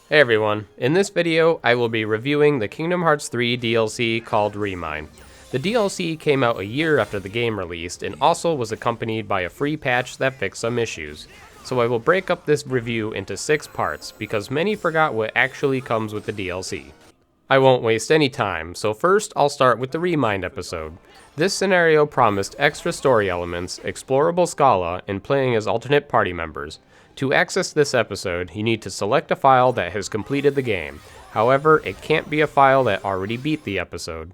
Hey everyone, in this video I will be reviewing the Kingdom Hearts 3 DLC called Remind. The DLC came out a year after the game released and also was accompanied by a free patch that fixed some issues. So I will break up this review into 6 parts because many forgot what actually comes with the DLC. I won't waste any time, so first I'll start with the Remind episode. This scenario promised extra story elements, explorable Scala, and playing as alternate party members. To access this episode, you need to select a file that has completed the game. However, it can't be a file that already beat the episode.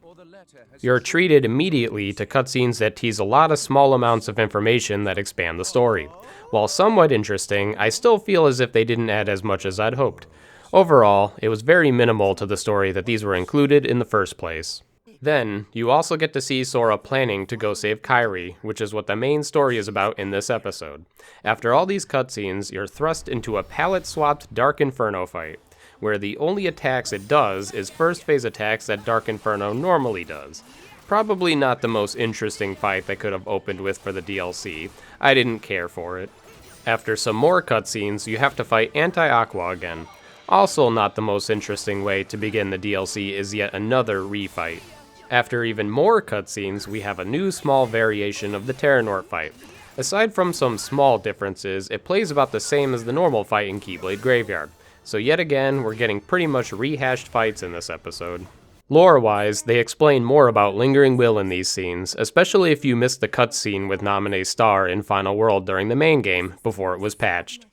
You're treated immediately to cutscenes that tease a lot of small amounts of information that expand the story. While somewhat interesting, I still feel as if they didn't add as much as I'd hoped. Overall, it was very minimal to the story that these were included in the first place. Then, you also get to see Sora planning to go save Kiwi, which is what the main story is about in this episode. After all these cutscenes, you're thrust into a palette-swapped Dark Inferno fight, where the only attacks it does is first phase attacks that Dark Inferno normally does. Probably not the most interesting fight they could have opened with for the DLC. I didn't care for it. After some more cutscenes, you have to fight Anti-Aqua again. Also not the most interesting way to begin the DLC is yet another refight. After even more cutscenes, we have a new small variation of the Terranort fight. Aside from some small differences, it plays about the same as the normal fight in Keyblade Graveyard. So yet again, we're getting pretty much rehashed fights in this episode. Lore-wise, they explain more about Lingering Will in these scenes, especially if you missed the cutscene with Naminé's star in Final World during the main game, before it was patched.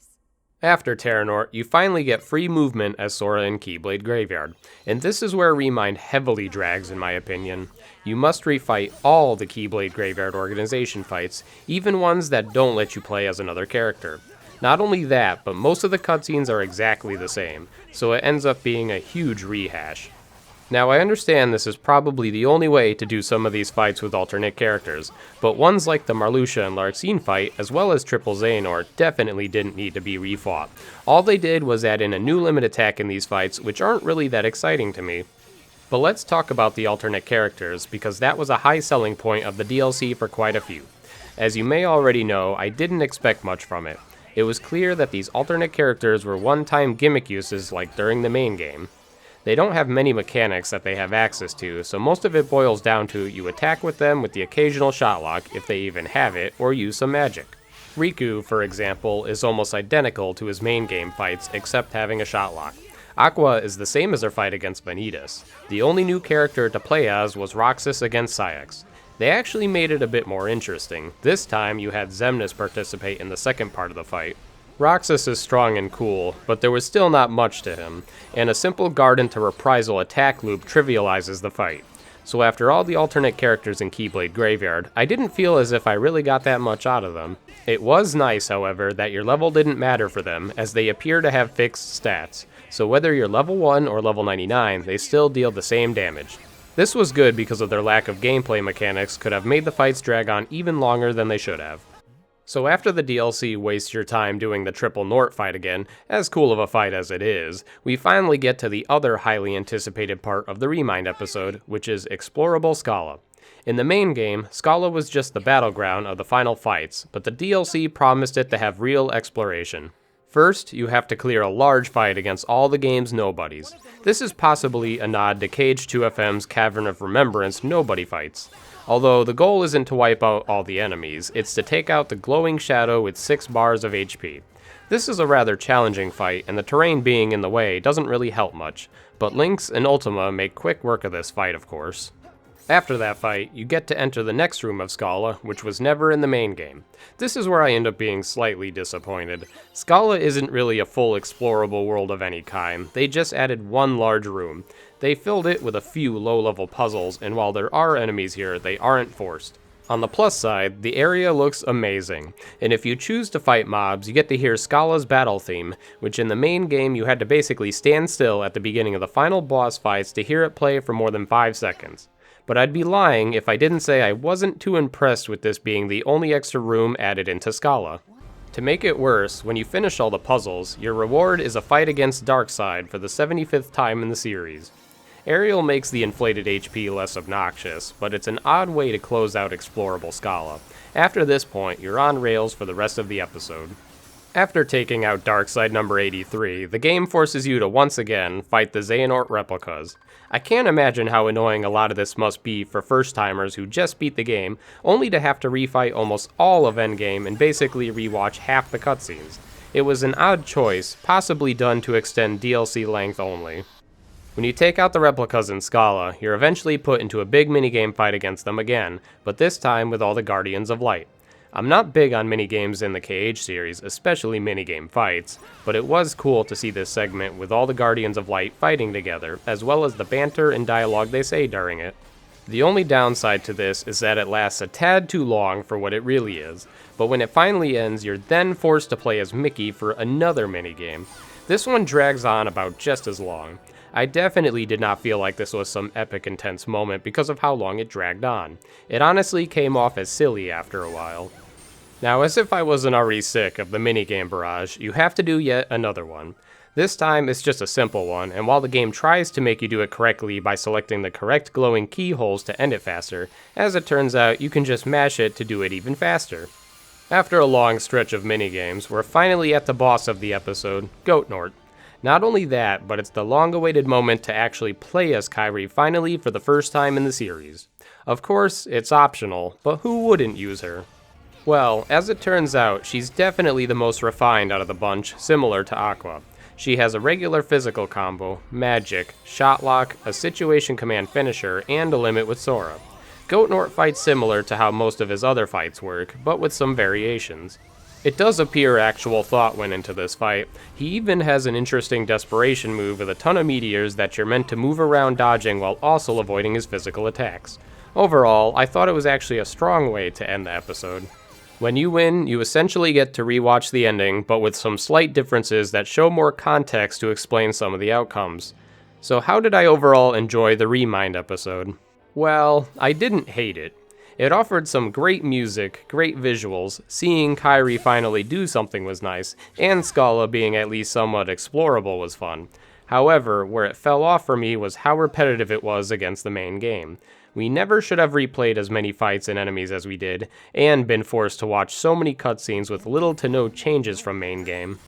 After Terranort, you finally get free movement as Sora in Keyblade Graveyard, and this is where Remind heavily drags in my opinion. You must refight all the Keyblade Graveyard organization fights, even ones that don't let you play as another character. Not only that, but most of the cutscenes are exactly the same, so it ends up being a huge rehash. Now I understand this is probably the only way to do some of these fights with alternate characters, but ones like the Marluxia and Larxene fight, as well as Triple Xehanort, definitely didn't need to be refought. All they did was add in a new limit attack in these fights, which aren't really that exciting to me. But let's talk about the alternate characters, because that was a high selling point of the DLC for quite a few. As you may already know, I didn't expect much from it. It was clear that these alternate characters were one-time gimmick uses like during the main game. They don't have many mechanics that they have access to, so most of it boils down to you attack with them with the occasional shot lock, if they even have it, or use some magic. Riku, for example, is almost identical to his main game fights, except having a shot lock. Aqua is the same as her fight against Vanitas. The only new character to play as was Roxas against Saïx. They actually made it a bit more interesting. This time you had Xemnas participate in the second part of the fight. Roxas is strong and cool, but there was still not much to him, and a simple Garden to Reprisal attack loop trivializes the fight. So after all the alternate characters in Keyblade Graveyard, I didn't feel as if I really got that much out of them. It was nice, however, that your level didn't matter for them, as they appear to have fixed stats, so whether you're level 1 or level 99, they still deal the same damage. This was good because of their lack of gameplay mechanics could have made the fights drag on even longer than they should have. So after the DLC wastes your time doing the Triple Nort fight again, as cool of a fight as it is, we finally get to the other highly anticipated part of the Remind episode, which is Explorable Scala. In the main game, Scala was just the battleground of the final fights, but the DLC promised it to have real exploration. First, you have to clear a large fight against all the game's nobodies. This is possibly a nod to Cage2FM's Cavern of Remembrance nobody fights. Although the goal isn't to wipe out all the enemies, it's to take out the glowing shadow with 6 bars of HP. This is a rather challenging fight, and the terrain being in the way doesn't really help much, but Lynx and Ultima make quick work of this fight, of course. After that fight, you get to enter the next room of Scala, which was never in the main game. This is where I end up being slightly disappointed. Scala isn't really a full explorable world of any kind, they just added one large room. They filled it with a few low-level puzzles, and while there are enemies here, they aren't forced. On the plus side, the area looks amazing, and if you choose to fight mobs, you get to hear Scala's battle theme, which in the main game you had to basically stand still at the beginning of the final boss fights to hear it play for more than 5 seconds. But I'd be lying if I didn't say I wasn't too impressed with this being the only extra room added into Scala. To make it worse, when you finish all the puzzles, your reward is a fight against Darkseid for the 75th time in the series. Ariel makes the inflated HP less obnoxious, but it's an odd way to close out Explorable Scala. After this point, you're on rails for the rest of the episode. After taking out Darkseid number 83, the game forces you to once again fight the Xehanort replicas. I can't imagine how annoying a lot of this must be for first-timers who just beat the game, only to have to refight almost all of Endgame and basically rewatch half the cutscenes. It was an odd choice, possibly done to extend DLC length only. When you take out the replicas in Scala, you're eventually put into a big minigame fight against them again, but this time with all the Guardians of Light. I'm not big on minigames in the KH series, especially minigame fights, but it was cool to see this segment with all the Guardians of Light fighting together, as well as the banter and dialogue they say during it. The only downside to this is that it lasts a tad too long for what it really is, but when it finally ends, you're then forced to play as Mickey for another minigame. This one drags on about just as long. I definitely did not feel like this was some epic intense moment because of how long it dragged on. It honestly came off as silly after a while. Now, as if I wasn't already sick of the minigame barrage, you have to do yet another one. This time, it's just a simple one, and while the game tries to make you do it correctly by selecting the correct glowing keyholes to end it faster, as it turns out, you can just mash it to do it even faster. After a long stretch of minigames, we're finally at the boss of the episode, Goatnort. Not only that, but it's the long-awaited moment to actually play as Kiwi finally for the first time in the series. Of course, it's optional, but who wouldn't use her? Well, as it turns out, she's definitely the most refined out of the bunch, similar to Aqua. She has a regular physical combo, magic, shot lock, a situation command finisher, and a limit with Sora. Goatnort fights similar to how most of his other fights work, but with some variations. It does appear actual thought went into this fight. He even has an interesting desperation move with a ton of meteors that you're meant to move around dodging while also avoiding his physical attacks. Overall, I thought it was actually a strong way to end the episode. When you win, you essentially get to rewatch the ending, but with some slight differences that show more context to explain some of the outcomes. So how did I overall enjoy the Remind episode? Well, I didn't hate it. It offered some great music, great visuals, seeing Kiwi finally do something was nice, and Scala being at least somewhat explorable was fun. However, where it fell off for me was how repetitive it was against the main game. We never should have replayed as many fights and enemies as we did, and been forced to watch so many cutscenes with little to no changes from main game.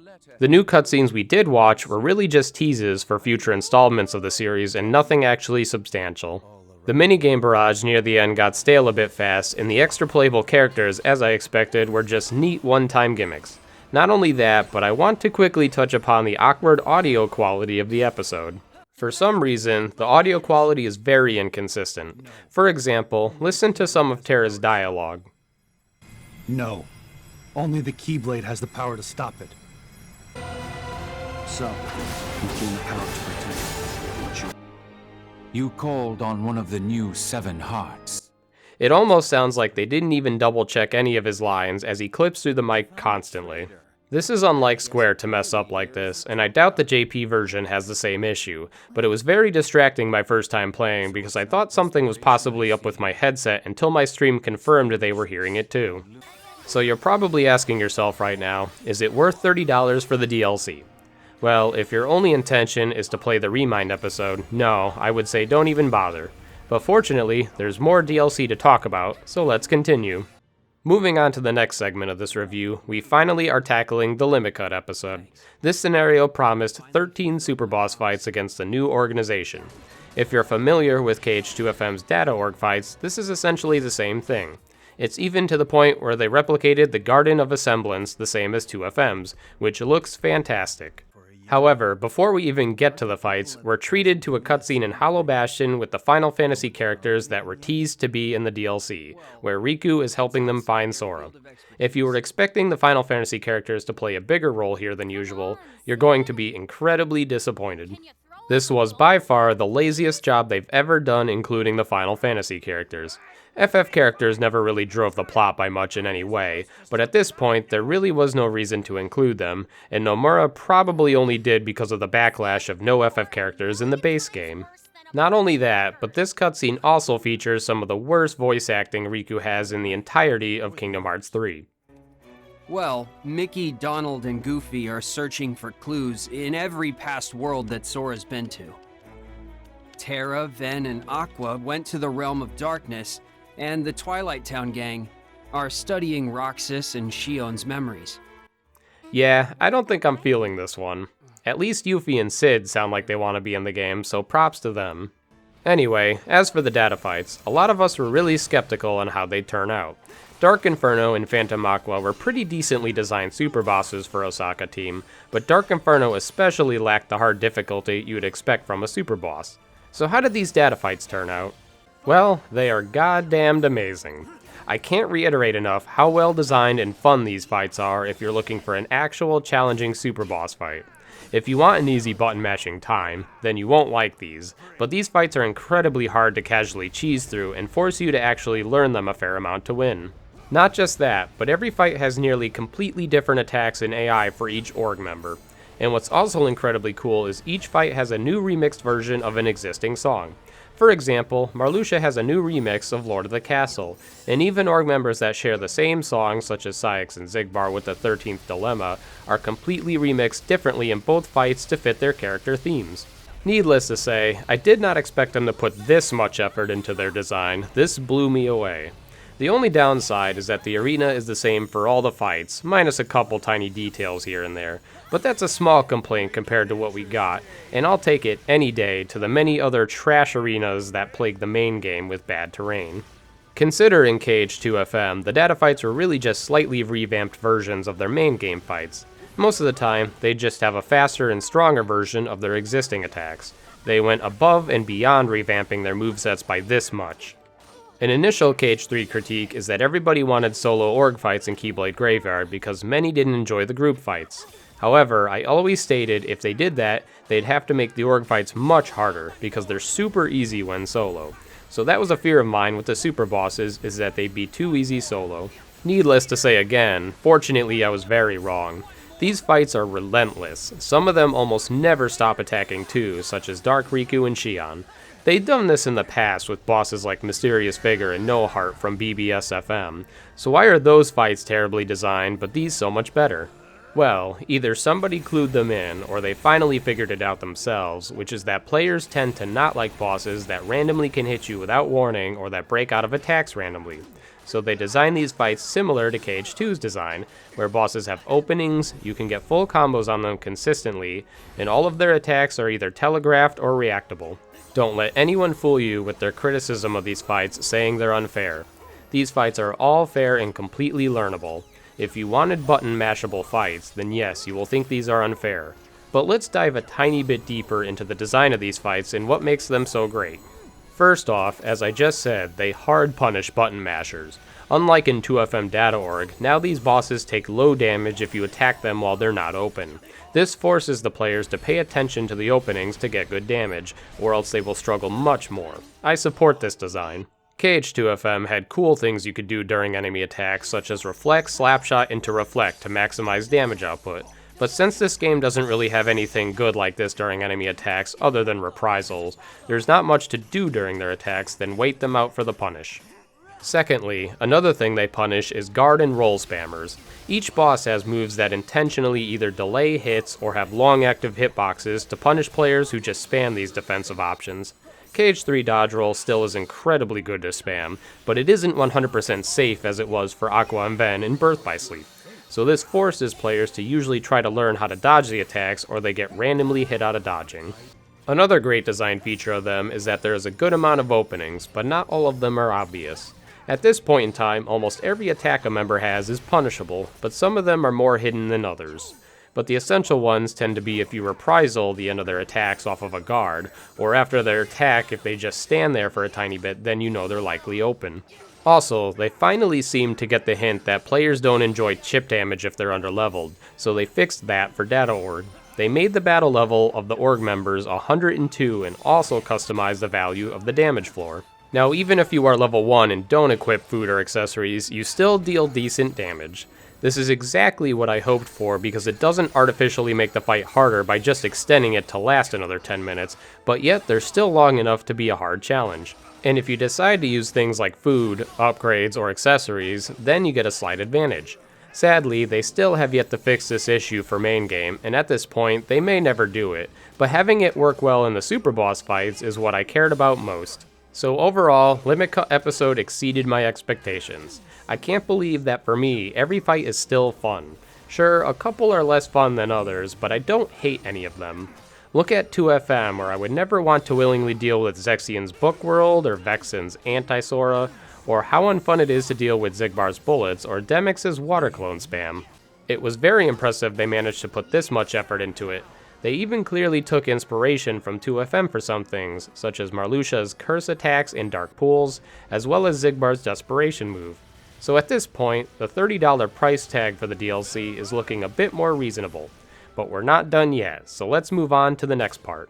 The new cutscenes we did watch were really just teases for future installments of the series and nothing actually substantial. The minigame barrage near the end got stale a bit fast, and the extra playable characters, as I expected, were just neat one-time gimmicks. Not only that, but I want to quickly touch upon the awkward audio quality of the episode. For some reason, the audio quality is very inconsistent. For example, listen to some of Terra's dialogue. No. Only the Keyblade has the power to stop it. So, you gain the power to protect what you called on one of the new 7 hearts. It almost sounds like they didn't even double check any of his lines as he clips through the mic constantly. This is unlike Square to mess up like this, and I doubt the JP version has the same issue, but it was very distracting my first time playing because I thought something was possibly up with my headset until my stream confirmed they were hearing it too. So you're probably asking yourself right now, is it worth $30 for the DLC? Well, if your only intention is to play the Remind episode, no, I would say don't even bother. But fortunately, there's more DLC to talk about, so let's continue. Moving on to the next segment of this review, we finally are tackling the Limitcut episode. This scenario promised 13 super boss fights against a new organization. If you're familiar with KH2FM's data org fights, this is essentially the same thing. It's even to the point where they replicated the Garden of Assemblance the same as 2FM's, which looks fantastic. However, before we even get to the fights, we're treated to a cutscene in Hollow Bastion with the Final Fantasy characters that were teased to be in the DLC, where Riku is helping them find Sora. If you were expecting the Final Fantasy characters to play a bigger role here than usual, you're going to be incredibly disappointed. This was by far the laziest job they've ever done including the Final Fantasy characters. FF characters never really drove the plot by much in any way, but at this point there really was no reason to include them, and Nomura probably only did because of the backlash of no FF characters in the base game. Not only that, but this cutscene also features some of the worst voice acting Riku has in the entirety of Kingdom Hearts 3. Well, Mickey, Donald, and Goofy are searching for clues in every past world that Sora's been to. Terra, Ven, and Aqua went to the Realm of Darkness, and the Twilight Town gang are studying Roxas and Shion's memories. Yeah, I don't think I'm feeling this one. At least Yuffie and Sid sound like they want to be in the game, so props to them. Anyway, as for the data fights, a lot of us were really skeptical on how they'd turn out. Dark Inferno and Phantom Aqua were pretty decently designed super bosses for Osaka Team, but Dark Inferno especially lacked the hard difficulty you'd expect from a super boss. So how did these data fights turn out? Well, they are goddamned amazing. I can't reiterate enough how well designed and fun these fights are if you're looking for an actual challenging super boss fight. If you want an easy button mashing time, then you won't like these, but these fights are incredibly hard to casually cheese through and force you to actually learn them a fair amount to win. Not just that, but every fight has nearly completely different attacks and AI for each org member. And what's also incredibly cool is each fight has a new remixed version of an existing song. For example, Marluxia has a new remix of Lord of the Castle, and even org members that share the same song, such as Syx and Xigbar with the 13th Dilemma, are completely remixed differently in both fights to fit their character themes. Needless to say, I did not expect them to put this much effort into their design. This blew me away. The only downside is that the arena is the same for all the fights, minus a couple tiny details here and there, but that's a small complaint compared to what we got, and I'll take it any day to the many other trash arenas that plague the main game with bad terrain. Considering KH2FM, the data fights were really just slightly revamped versions of their main game fights. Most of the time, they just have a faster and stronger version of their existing attacks. They went above and beyond revamping their movesets by this much. An initial KH3 critique is that everybody wanted solo org fights in Keyblade Graveyard because many didn't enjoy the group fights. However, I always stated if they did that, they'd have to make the org fights much harder because they're super easy when solo. So that was a fear of mine with the super bosses, is that they'd be too easy solo. Needless to say again, fortunately I was very wrong. These fights are relentless. Some of them almost never stop attacking too, such as Dark Riku and Xion. They'd done this in the past with bosses like Mysterious Vigor and No Heart from BBSFM, so why are those fights terribly designed but these so much better? Well, either somebody clued them in, or they finally figured it out themselves, which is that players tend to not like bosses that randomly can hit you without warning or that break out of attacks randomly. So they designed these fights similar to KH2's design, where bosses have openings, you can get full combos on them consistently, and all of their attacks are either telegraphed or reactable. Don't let anyone fool you with their criticism of these fights saying they're unfair. These fights are all fair and completely learnable. If you wanted button mashable fights, then yes, you will think these are unfair. But let's dive a tiny bit deeper into the design of these fights and what makes them so great. First off, as I just said, they hard punish button mashers. Unlike in 2FM.org, now these bosses take low damage if you attack them while they're not open. This forces the players to pay attention to the openings to get good damage, or else they will struggle much more. I support this design. KH2FM had cool things you could do during enemy attacks, such as Reflect, Slapshot into Reflect to maximize damage output. But since this game doesn't really have anything good like this during enemy attacks other than reprisals, there's not much to do during their attacks than wait them out for the punish. Secondly, another thing they punish is guard and roll spammers. Each boss has moves that intentionally either delay hits or have long active hitboxes to punish players who just spam these defensive options. KH3 dodge roll still is incredibly good to spam, but it isn't 100% safe as it was for Aqua and Ven in Birth by Sleep. So this forces players to usually try to learn how to dodge the attacks or they get randomly hit out of dodging. Another great design feature of them is that there is a good amount of openings, but not all of them are obvious. At this point in time, almost every attack a member has is punishable, but some of them are more hidden than others. But the essential ones tend to be if you reprisal the end of their attacks off of a guard, or after their attack if they just stand there for a tiny bit, then you know they're likely open. Also, they finally seem to get the hint that players don't enjoy chip damage if they're underleveled, so they fixed that for Data Org. They made the battle level of the org members 102 and also customized the value of the damage floor. Now, even if you are level 1 and don't equip food or accessories, you still deal decent damage. This is exactly what I hoped for because it doesn't artificially make the fight harder by just extending it to last another 10 minutes, but yet they're still long enough to be a hard challenge. And if you decide to use things like food, upgrades, or accessories, then you get a slight advantage. Sadly, they still have yet to fix this issue for main game, and at this point, they may never do it, but having it work well in the super boss fights is what I cared about most. So overall, Limitcut episode exceeded my expectations. I can't believe that for me, every fight is still fun. Sure, a couple are less fun than others, but I don't hate any of them. Look at 2FM, where I would never want to willingly deal with Zexion's Book World, or Vexen's Anti-Sora, or how unfun it is to deal with Xigbar's bullets, or Demix's water clone spam. It was very impressive they managed to put this much effort into it. They even clearly took inspiration from 2FM for some things, such as Marluxia's curse attacks in Dark Pools, as well as Xigbar's desperation move. So at this point, the $30 price tag for the DLC is looking a bit more reasonable. But we're not done yet, so let's move on to the next part.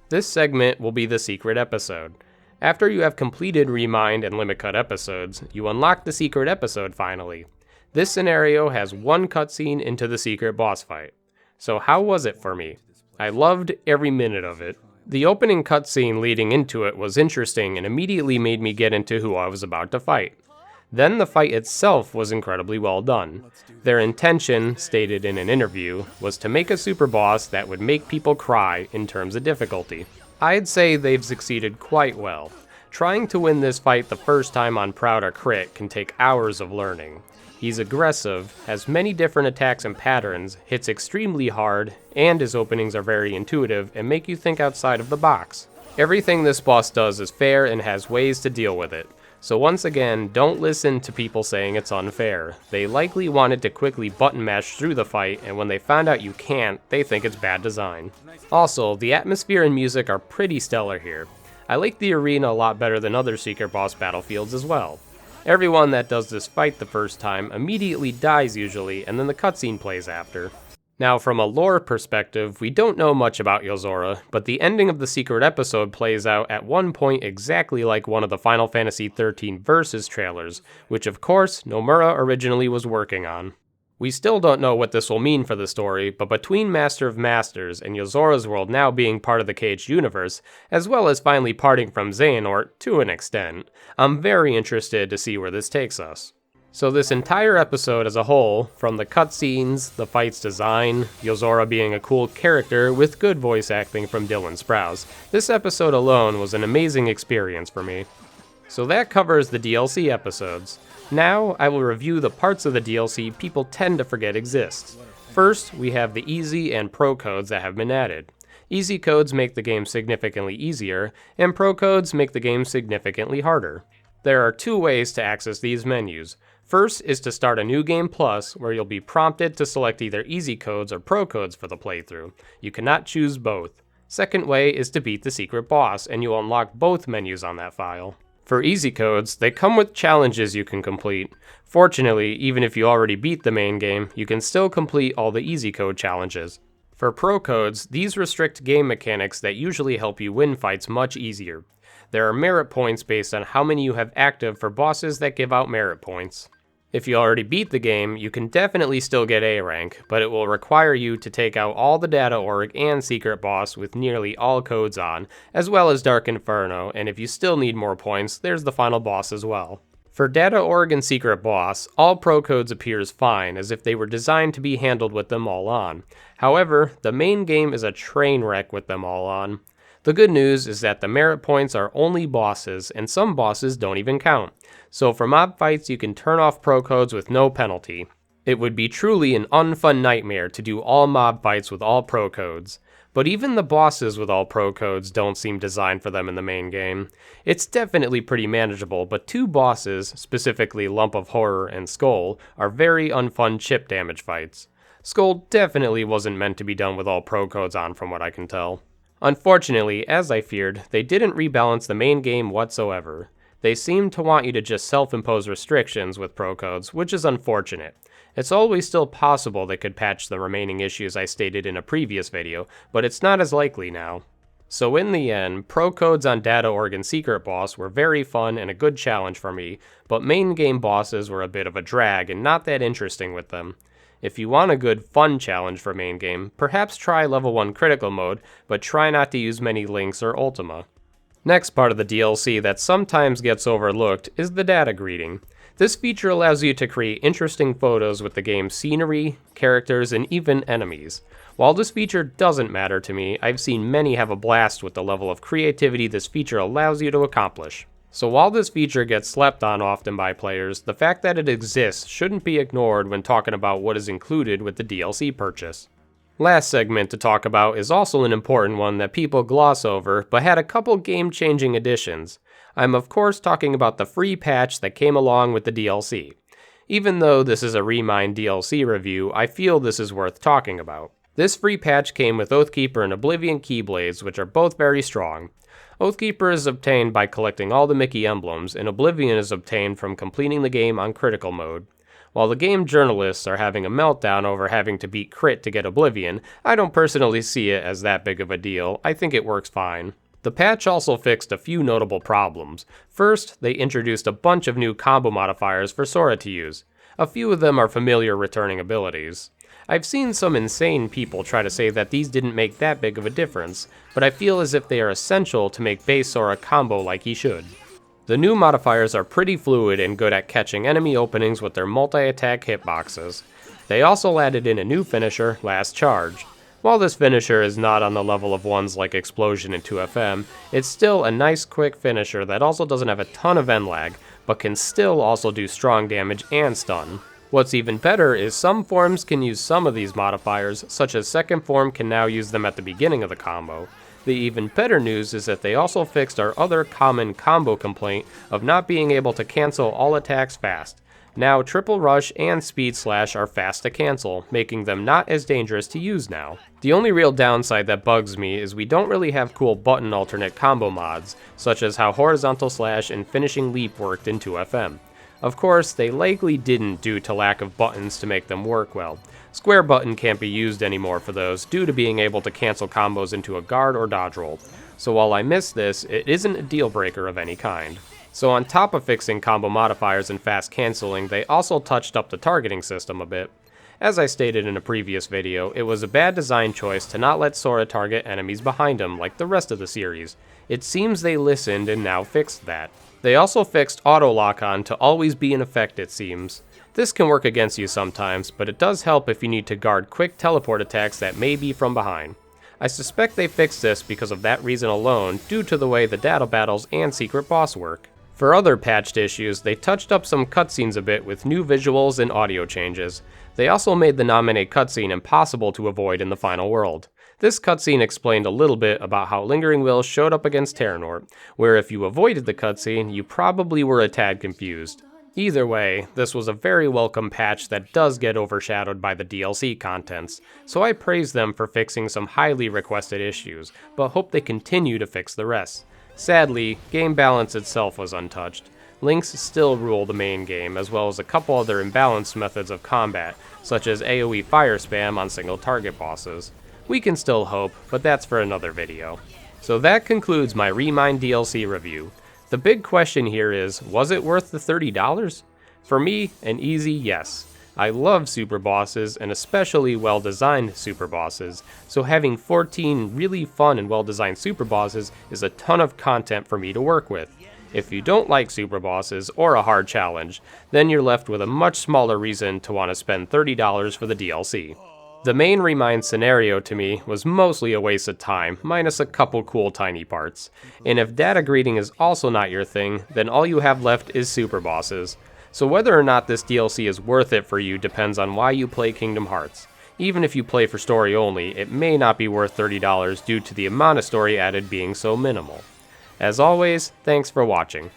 This segment will be the secret episode. After you have completed Remind and Limitcut episodes, you unlock the secret episode finally. This scenario has one cutscene into the secret boss fight. So how was it for me? I loved every minute of it. The opening cutscene leading into it was interesting and immediately made me get into who I was about to fight. Then the fight itself was incredibly well done. Their intention, stated in an interview, was to make a super boss that would make people cry in terms of difficulty. I'd say they've succeeded quite well. Trying to win this fight the first time on Proud or Crit can take hours of learning. He's aggressive, has many different attacks and patterns, hits extremely hard, and his openings are very intuitive and make you think outside of the box. Everything this boss does is fair and has ways to deal with it. So once again, don't listen to people saying it's unfair. They likely wanted to quickly button mash through the fight, and when they found out you can't, they think it's bad design. Also, the atmosphere and music are pretty stellar here. I like the arena a lot better than other secret boss battlefields as well. Everyone that does this fight the first time immediately dies usually, and then the cutscene plays after. Now, from a lore perspective, we don't know much about Yozora, but the ending of the secret episode plays out at one point exactly like one of the Final Fantasy XIII Versus trailers, which of course Nomura originally was working on. We still don't know what this will mean for the story, but between Master of Masters and Yozora's world now being part of the Caged universe, as well as finally parting from Xehanort to an extent, I'm very interested to see where this takes us. So this entire episode as a whole, from the cutscenes, the fight's design, Yozora being a cool character with good voice acting from Dylan Sprouse, this episode alone was an amazing experience for me. So that covers the DLC episodes. Now I will review the parts of the DLC people tend to forget exist. First, we have the easy and pro codes that have been added. Easy codes make the game significantly easier, and pro codes make the game significantly harder. There are two ways to access these menus. First is to start a new game plus, where you'll be prompted to select either easy codes or pro codes for the playthrough. You cannot choose both. Second way is to beat the secret boss, and you'll unlock both menus on that file. For easy codes, they come with challenges you can complete. Fortunately, even if you already beat the main game, you can still complete all the easy code challenges. For pro codes, these restrict game mechanics that usually help you win fights much easier. There are merit points based on how many you have active for bosses that give out merit points. If you already beat the game, you can definitely still get A rank, but it will require you to take out all the Data Org and Secret Boss with nearly all codes on, as well as Dark Inferno, and if you still need more points, there's the final boss as well. For Data Org and Secret Boss, all pro codes appears fine, as if they were designed to be handled with them all on. However, the main game is a train wreck with them all on. The good news is that the merit points are only bosses, and some bosses don't even count. So for mob fights, you can turn off pro codes with no penalty. It would be truly an unfun nightmare to do all mob fights with all pro codes. But even the bosses with all pro codes don't seem designed for them in the main game. It's definitely pretty manageable, but two bosses, specifically Lump of Horror and Skull, are very unfun chip damage fights. Skull definitely wasn't meant to be done with all pro codes on from what I can tell. Unfortunately, as I feared, they didn't rebalance the main game whatsoever. They seem to want you to just self-impose restrictions with pro codes, which is unfortunate. It's always still possible they could patch the remaining issues I stated in a previous video, but it's not as likely now. So in the end, pro codes on Data Org and Secret Boss were very fun and a good challenge for me, but main game bosses were a bit of a drag and not that interesting with them. If you want a good, fun challenge for main game, perhaps try level 1 critical mode, but try not to use many links or Ultima. Next part of the DLC that sometimes gets overlooked is the data greeting. This feature allows you to create interesting photos with the game's scenery, characters, and even enemies. While this feature doesn't matter to me, I've seen many have a blast with the level of creativity this feature allows you to accomplish. So while this feature gets slept on often by players, the fact that it exists shouldn't be ignored when talking about what is included with the DLC purchase. Last segment to talk about is also an important one that people gloss over, but had a couple game-changing additions. I'm of course talking about the free patch that came along with the DLC. Even though this is a Remind DLC review, I feel this is worth talking about. This free patch came with Oathkeeper and Oblivion Keyblades, which are both very strong. Oathkeeper is obtained by collecting all the Mickey emblems, and Oblivion is obtained from completing the game on critical mode. While the game journalists are having a meltdown over having to beat crit to get Oblivion, I don't personally see it as that big of a deal. I think it works fine. The patch also fixed a few notable problems. First, they introduced a bunch of new combo modifiers for Sora to use. A few of them are familiar returning abilities. I've seen some insane people try to say that these didn't make that big of a difference, but I feel as if they are essential to make base Sora combo like he should. The new modifiers are pretty fluid and good at catching enemy openings with their multi-attack hitboxes. They also added in a new finisher, Last Charge. While this finisher is not on the level of ones like Explosion and 2FM, it's still a nice quick finisher that also doesn't have a ton of end lag, but can still also do strong damage and stun. What's even better is some forms can use some of these modifiers, such as second form can now use them at the beginning of the combo. The even better news is that they also fixed our other common combo complaint of not being able to cancel all attacks fast. Now Triple Rush and Speed Slash are fast to cancel, making them not as dangerous to use now. The only real downside that bugs me is we don't really have cool button alternate combo mods, such as how Horizontal Slash and Finishing Leap worked in 2FM. Of course, they likely didn't due to lack of buttons to make them work well. Square button can't be used anymore for those due to being able to cancel combos into a guard or dodge roll. So while I miss this, it isn't a deal breaker of any kind. So on top of fixing combo modifiers and fast canceling, they also touched up the targeting system a bit. As I stated in a previous video, it was a bad design choice to not let Sora target enemies behind him like the rest of the series. It seems they listened and now fixed that. They also fixed auto lock-on to always be in effect, it seems. This can work against you sometimes, but it does help if you need to guard quick teleport attacks that may be from behind. I suspect they fixed this because of that reason alone, due to the way the data battles and secret boss work. For other patched issues, they touched up some cutscenes a bit with new visuals and audio changes. They also made the Nominate cutscene impossible to avoid in the final world. This cutscene explained a little bit about how Lingering Will showed up against Terranort, where if you avoided the cutscene, you probably were a tad confused. Either way, this was a very welcome patch that does get overshadowed by the DLC contents, so I praise them for fixing some highly requested issues, but hope they continue to fix the rest. Sadly, game balance itself was untouched. Links still rule the main game, as well as a couple other imbalanced methods of combat, such as AoE fire spam on single target bosses. We can still hope, but that's for another video. So that concludes my Remind DLC review. The big question here is, was it worth the $30? For me, an easy yes. I love super bosses, and especially well-designed super bosses, so having 14 really fun and well-designed super bosses is a ton of content for me to work with. If you don't like super bosses or a hard challenge, then you're left with a much smaller reason to want to spend $30 for the DLC. The main Remind scenario to me was mostly a waste of time, minus a couple cool tiny parts. And if data greeting is also not your thing, then all you have left is super bosses. So whether or not this DLC is worth it for you depends on why you play Kingdom Hearts. Even if you play for story only, it may not be worth $30 due to the amount of story added being so minimal. As always, thanks for watching.